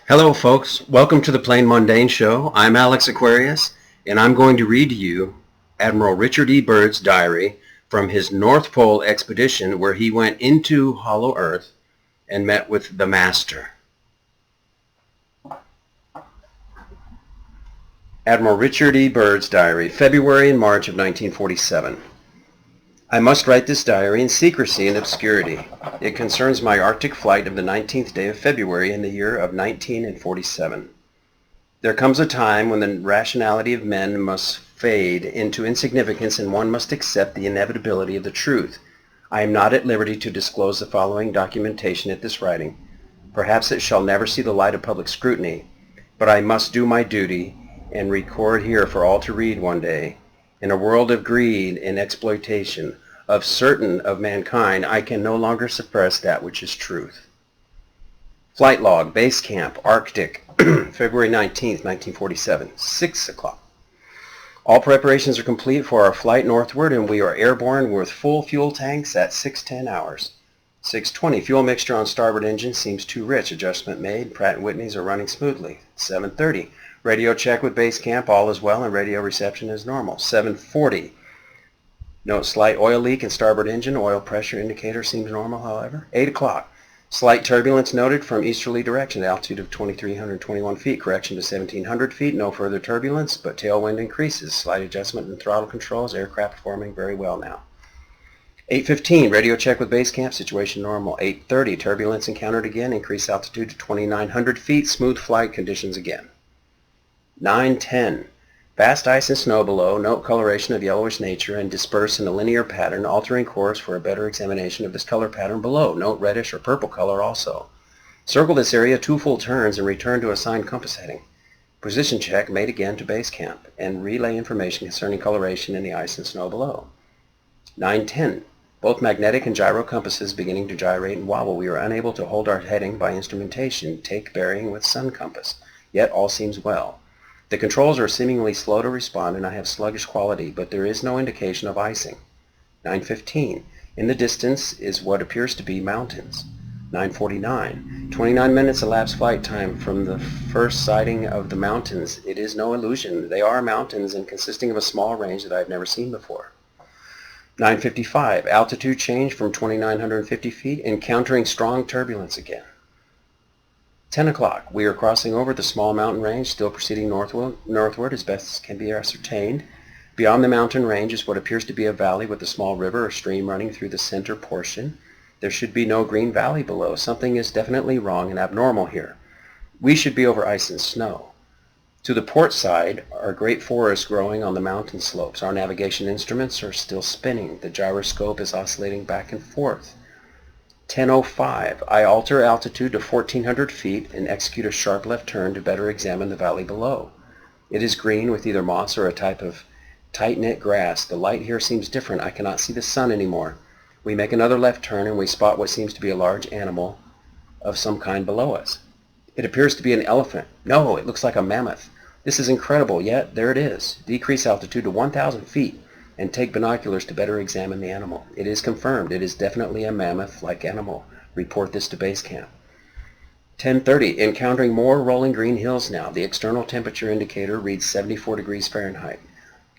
Hello folks, welcome to the Plain Mundane Show. I'm Alex Aquarius, and I'm going to read to you Admiral Richard E. Byrd's diary from his North Pole expedition where he went into Hollow Earth and met with the Master. Admiral Richard E. Byrd's diary, February and March of 1947. I must write this diary in secrecy and obscurity. It concerns my Arctic flight of the 19th day of February in the year of 1947. There comes a time when the rationality of men must fade into insignificance and one must accept the inevitability of the truth. I am not at liberty to disclose the following documentation at this writing. Perhaps it shall never see the light of public scrutiny, but I must do my duty and record here for all to read one day. In a world of greed and exploitation of certain of mankind, I can no longer suppress that which is truth. Flight log, base camp, Arctic, February 19th, 1947, 6 o'clock. All preparations are complete for our flight northward, and we are airborne with full fuel tanks at 6:10 hours. 6:20, fuel mixture on starboard engine seems too rich. Adjustment made. Pratt & Whitney's are running smoothly. 7:30. Radio check with base camp, all is well and radio reception is normal. 7:40. Note slight oil leak in starboard engine. Oil pressure indicator seems normal, however. 8 o'clock. Slight turbulence noted from easterly direction. Altitude of 2,321 feet. Correction to 1,700 feet. No further turbulence, but tailwind increases. Slight adjustment in throttle controls. Aircraft forming very well now. 8:15. Radio check with base camp. Situation normal. 8:30. Turbulence encountered again. Increased altitude to 2,900 feet. Smooth flight conditions again. 9:10. Vast ice and snow below. Note coloration of yellowish nature and disperse in a linear pattern, altering course for a better examination of this color pattern below. Note reddish or purple color also. Circle this area 2 full turns and return to assigned compass heading. Position check made again to base camp and relay information concerning coloration in the ice and snow below. 9:10. Both magnetic and gyro compasses beginning to gyrate and wobble. We are unable to hold our heading by instrumentation. Take bearing with sun compass. Yet all seems well. The controls are seemingly slow to respond and I have sluggish quality, but there is no indication of icing. 9:15. In the distance is what appears to be mountains. 9:49. 29 minutes elapsed flight time from the first sighting of the mountains. It is no illusion. They are mountains and consisting of a small range that I have never seen before. 9:55. Altitude change from 2,950 feet, encountering strong turbulence again. 10 o'clock. We are crossing over the small mountain range, still proceeding northward as best as can be ascertained. Beyond the mountain range is what appears to be a valley with a small river or stream running through the center portion. There should be no green valley below. Something is definitely wrong and abnormal here. We should be over ice and snow. To the port side are great forests growing on the mountain slopes. Our navigation instruments are still spinning. The gyroscope is oscillating back and forth. 10:05. I alter altitude to 1,400 feet and execute a sharp left turn to better examine the valley below. It is green with either moss or a type of tight-knit grass. The light here seems different. I cannot see the sun anymore. We make another left turn and we spot what seems to be a large animal of some kind below us. It appears to be an elephant. No, it looks like a mammoth. This is incredible, yet there it is. Decrease altitude to 1,000 feet. And take binoculars to better examine the animal. It is confirmed. It is definitely a mammoth-like animal. Report this to base camp. 10:30. Encountering more rolling green hills now. The external temperature indicator reads 74 degrees Fahrenheit.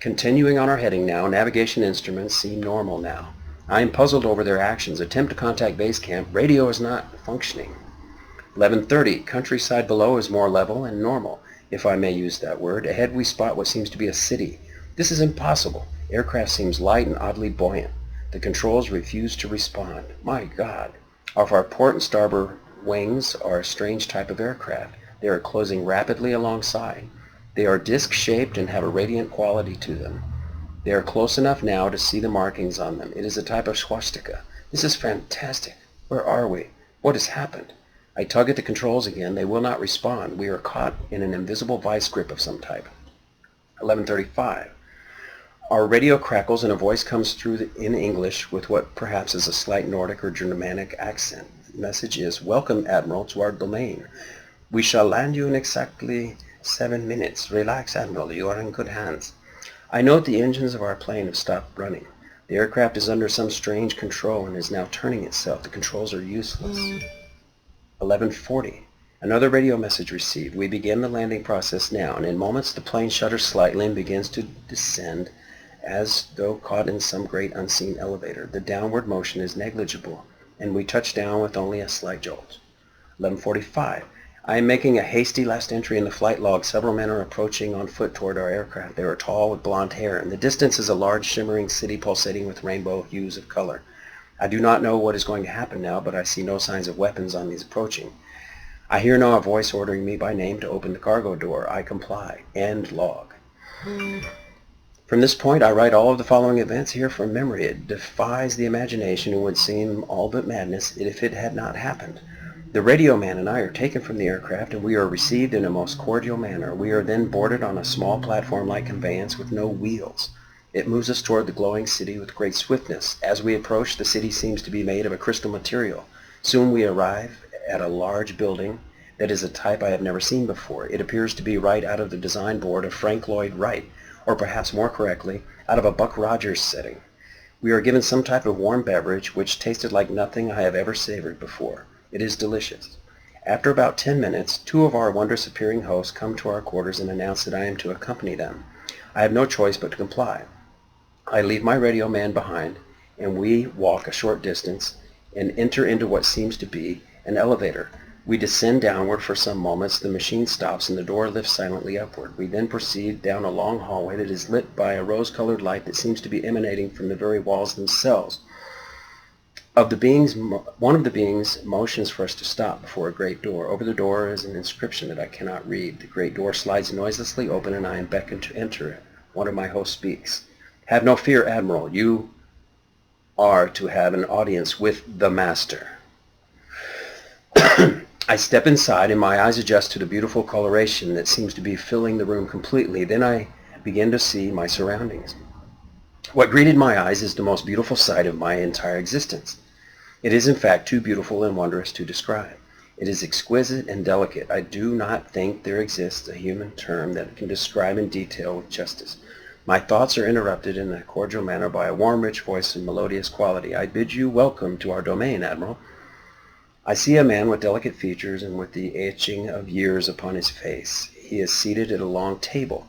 Continuing on our heading now. Navigation instruments seem normal now. I am puzzled over their actions. Attempt to contact base camp. Radio is not functioning. 11:30. Countryside below is more level and normal, if I may use that word. Ahead we spot what seems to be a city. This is impossible. Aircraft seems light and oddly buoyant. The controls refuse to respond. My God. Off our port and starboard wings are a strange type of aircraft. They are closing rapidly alongside. They are disc-shaped and have a radiant quality to them. They are close enough now to see the markings on them. It is a type of swastika. This is fantastic. Where are we? What has happened? I tug at the controls again. They will not respond. We are caught in an invisible vice grip of some type. 11:35. Our radio crackles and a voice comes through in English with what perhaps is a slight Nordic or Germanic accent. The message is, "Welcome, Admiral, to our domain. We shall land you in exactly 7 minutes. Relax, Admiral. You are in good hands." I note the engines of our plane have stopped running. The aircraft is under some strange control and is now turning itself. The controls are useless. 11:40. Another radio message received. We begin the landing process now, and in moments the plane shudders slightly and begins to descend as though caught in some great unseen elevator. The downward motion is negligible, and we touch down with only a slight jolt. 11:45. I am making a hasty last entry in the flight log. Several men are approaching on foot toward our aircraft. They are tall with blonde hair. In the distance is a large shimmering city pulsating with rainbow hues of color. I do not know what is going to happen now, but I see no signs of weapons on these approaching. I hear now a voice ordering me by name to open the cargo door. I comply. End log. From this point, I write all of the following events here from memory. It defies the imagination and would seem all but madness if it had not happened. The radio man and I are taken from the aircraft, and we are received in a most cordial manner. We are then boarded on a small platform-like conveyance with no wheels. It moves us toward the glowing city with great swiftness. As we approach, the city seems to be made of a crystal material. Soon we arrive at a large building that is a type I have never seen before. It appears to be right out of the design board of Frank Lloyd Wright, or perhaps more correctly, out of a Buck Rogers setting. We are given some type of warm beverage which tasted like nothing I have ever savored before. It is delicious. After about 10 minutes, two of our wondrous appearing hosts come to our quarters and announce that I am to accompany them. I have no choice but to comply. I leave my radio man behind, and we walk a short distance and enter into what seems to be an elevator. We descend downward for some moments. The machine stops and the door lifts silently upward. We then proceed down a long hallway that is lit by a rose-colored light that seems to be emanating from the very walls themselves. One of the beings motions for us to stop before a great door. Over the door is an inscription that I cannot read. The great door slides noiselessly open, and I am beckoned to enter. One of my hosts speaks. Have no fear, Admiral. You are to have an audience with the Master. I step inside, and my eyes adjust to the beautiful coloration that seems to be filling the room completely. Then I begin to see my surroundings. What greeted my eyes is the most beautiful sight of my entire existence. It is in fact too beautiful and wondrous to describe. It is exquisite and delicate. I do not think there exists a human term that can describe in detail with justice. My thoughts are interrupted in a cordial manner by a warm, rich voice and melodious quality. I bid you welcome to our domain, Admiral. I see a man with delicate features and with the etching of years upon his face. He is seated at a long table.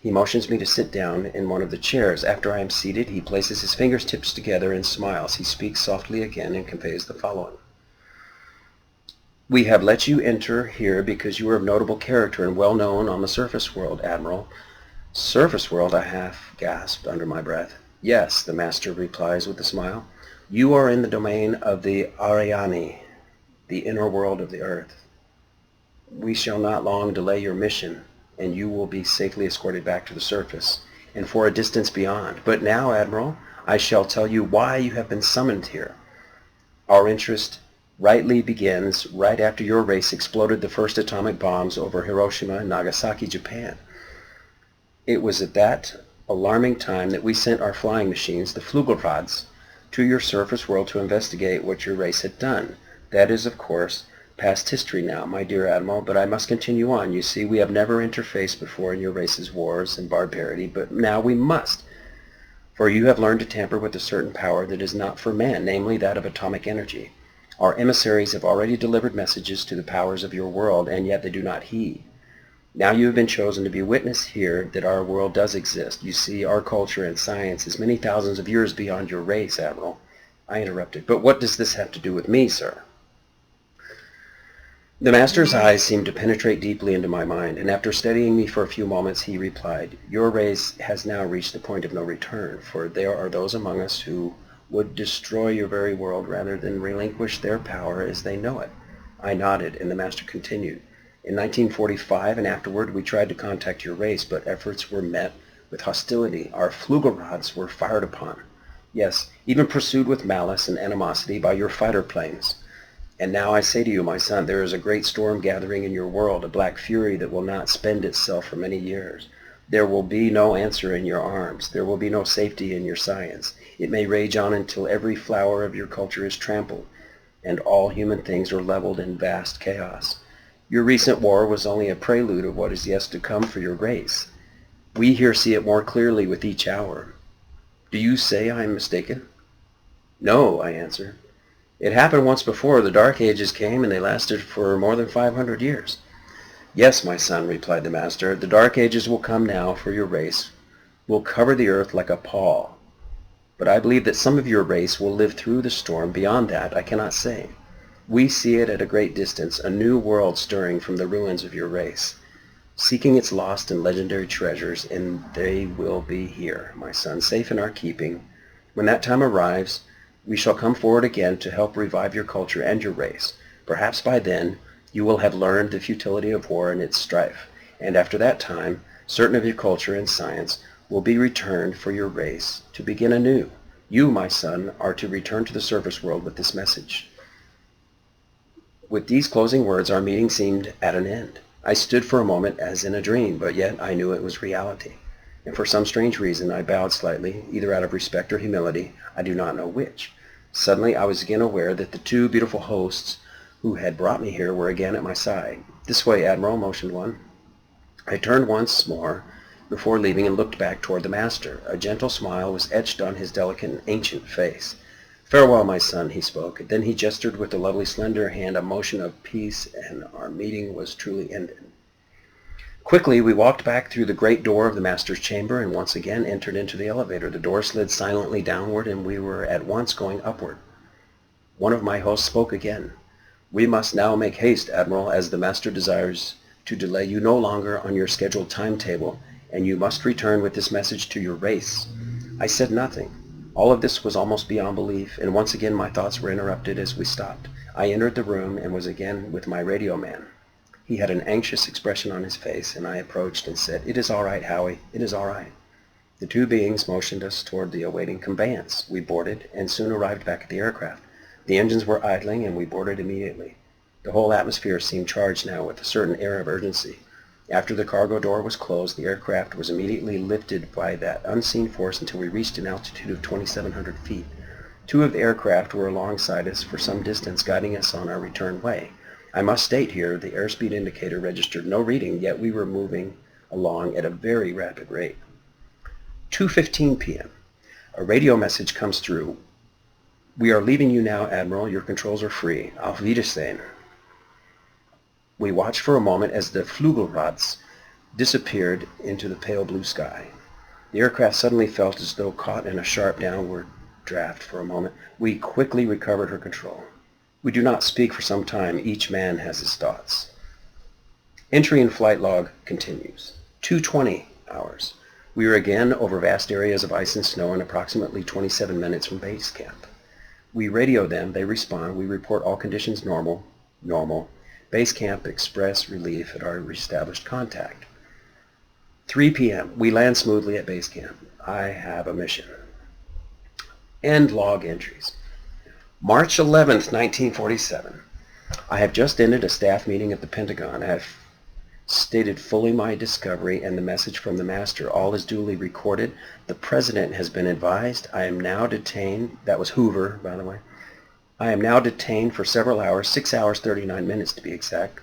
He motions me to sit down in one of the chairs. After I am seated, he places his fingertips together and smiles. He speaks softly again and conveys the following. We have let you enter here because you are of notable character and well known on the surface world, Admiral. Surface world, I half gasped under my breath. Yes, the Master replies with a smile. You are in the domain of the Arianni, the inner world of the earth. We shall not long delay your mission, and you will be safely escorted back to the surface, and for a distance beyond. But now, Admiral, I shall tell you why you have been summoned here. Our interest rightly begins right after your race exploded the first atomic bombs over Hiroshima and Nagasaki, Japan. It was at that alarming time that we sent our flying machines, the Flügelrads, to your surface world to investigate what your race had done. That is, of course, past history now, my dear Admiral, but I must continue on. You see, we have never interfaced before in your race's wars and barbarity, but now we must. For you have learned to tamper with a certain power that is not for man, namely that of atomic energy. Our emissaries have already delivered messages to the powers of your world, and yet they do not heed. Now you have been chosen to be witness here that our world does exist. You see, our culture and science is many thousands of years beyond your race, Admiral. I interrupted. But what does this have to do with me, sir? The Master's eyes seemed to penetrate deeply into my mind, and after studying me for a few moments, he replied, Your race has now reached the point of no return, for there are those among us who would destroy your very world rather than relinquish their power as they know it. I nodded, and the Master continued. In 1945 and afterward, we tried to contact your race, but efforts were met with hostility. Our Flügelrads were fired upon. Yes, even pursued with malice and animosity by your fighter planes. And now I say to you, my son, there is a great storm gathering in your world, a black fury that will not spend itself for many years. There will be no answer in your arms. There will be no safety in your science. It may rage on until every flower of your culture is trampled, and all human things are leveled in vast chaos. Your recent war was only a prelude of what is yet to come for your race. We here see it more clearly with each hour. Do you say I am mistaken? No, I answered. It happened once before. The Dark Ages came, and they lasted for more than 500 years. Yes, my son, replied the master, the Dark Ages will come now, for your race will cover the earth like a pall. But I believe that some of your race will live through the storm. Beyond that, I cannot say. We see it at a great distance, a new world stirring from the ruins of your race, seeking its lost and legendary treasures, and they will be here, my son, safe in our keeping. When that time arrives, we shall come forward again to help revive your culture and your race. Perhaps by then, you will have learned the futility of war and its strife, and after that time, certain of your culture and science will be returned for your race to begin anew. You, my son, are to return to the surface world with this message. With these closing words, our meeting seemed at an end. I stood for a moment as in a dream, but yet I knew it was reality. And for some strange reason, I bowed slightly, either out of respect or humility, I do not know which. Suddenly, I was again aware that the two beautiful hosts who had brought me here were again at my side. This way, Admiral, motioned one. I turned once more before leaving and looked back toward the master. A gentle smile was etched on his delicate and ancient face. Farewell, my son, he spoke. Then he gestured with a lovely slender hand, a motion of peace, and our meeting was truly ended. Quickly, we walked back through the great door of the master's chamber and once again entered into the elevator. The door slid silently downward, and we were at once going upward. One of my hosts spoke again. We must now make haste, Admiral, as the master desires to delay you no longer on your scheduled timetable, and you must return with this message to your race. I said nothing. All of this was almost beyond belief, and once again my thoughts were interrupted as we stopped. I entered the room and was again with my radio man. He had an anxious expression on his face, and I approached and said, "It is all right, Howie. It is all right." The two beings motioned us toward the awaiting conveyance. We boarded and soon arrived back at the aircraft. The engines were idling, and we boarded immediately. The whole atmosphere seemed charged now with a certain air of urgency. After the cargo door was closed, the aircraft was immediately lifted by that unseen force until we reached an altitude of 2,700 feet. Two of the aircraft were alongside us for some distance, guiding us on our return way. I must state here, the airspeed indicator registered no reading, yet we were moving along at a very rapid rate. 2:15 p.m. A radio message comes through. "We are leaving you now, Admiral. Your controls are free. Auf Wiedersehen." We watched for a moment as the Flugelrots disappeared into the pale blue sky. The aircraft suddenly felt as though caught in a sharp downward draft for a moment. We quickly recovered her control. We do not speak for some time. Each man has his thoughts. Entry in flight log continues. 2:20 hours. We are again over vast areas of ice and snow and approximately 27 minutes from base camp. We radio them. They respond. We report all conditions normal. Base camp express relief at our reestablished contact. 3 p.m. We land smoothly at base camp. I have a mission. End log entries. March 11th, 1947. I have just ended a staff meeting at the Pentagon. I have stated fully my discovery and the message from the master. All is duly recorded. The president has been advised. I am now detained. That was Hoover, by the way. I am now detained for several hours, 6 hours 39 minutes to be exact.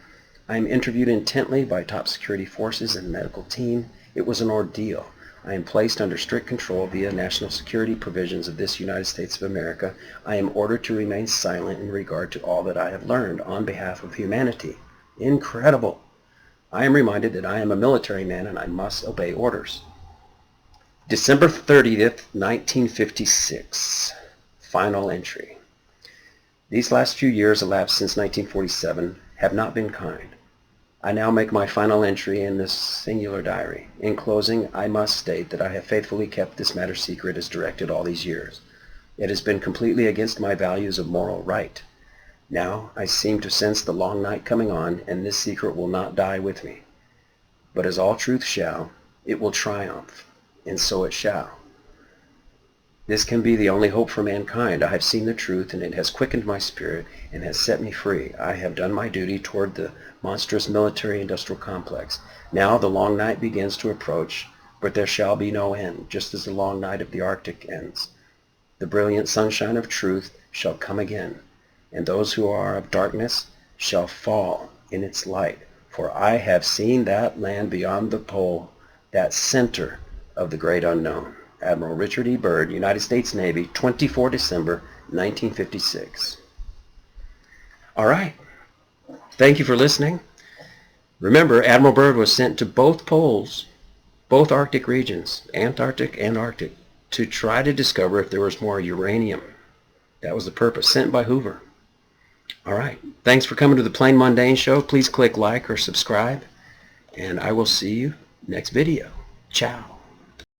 I am interviewed intently by top security forces and medical team. It was an ordeal. I am placed under strict control via national security provisions of this United States of America. I am ordered to remain silent in regard to all that I have learned on behalf of humanity. Incredible! I am reminded that I am a military man and I must obey orders. December 30th, 1956. Final entry. These last few years elapsed since 1947 have not been kind. I now make my final entry in this singular diary. In closing, I must state that I have faithfully kept this matter secret as directed all these years. It has been completely against my values of moral right. Now I seem to sense the long night coming on, and this secret will not die with me. But as all truth shall, it will triumph, and so it shall. This can be the only hope for mankind. I have seen the truth, and it has quickened my spirit and has set me free. I have done my duty toward the monstrous military-industrial complex. Now the long night begins to approach, but there shall be no end, just as the long night of the Arctic ends. The brilliant sunshine of truth shall come again, and those who are of darkness shall fall in its light. For I have seen that land beyond the pole, that center of the great unknown. Admiral Richard E. Byrd, United States Navy, 24 December 1956. All right. Thank you for listening. Remember, Admiral Byrd was sent to both poles, both Arctic regions, Antarctic and Arctic, to try to discover if there was more uranium. That was the purpose, sent by Hoover. All right. Thanks for coming to the Plain Mundane Show. Please click like or subscribe, and I will see you next video. Ciao.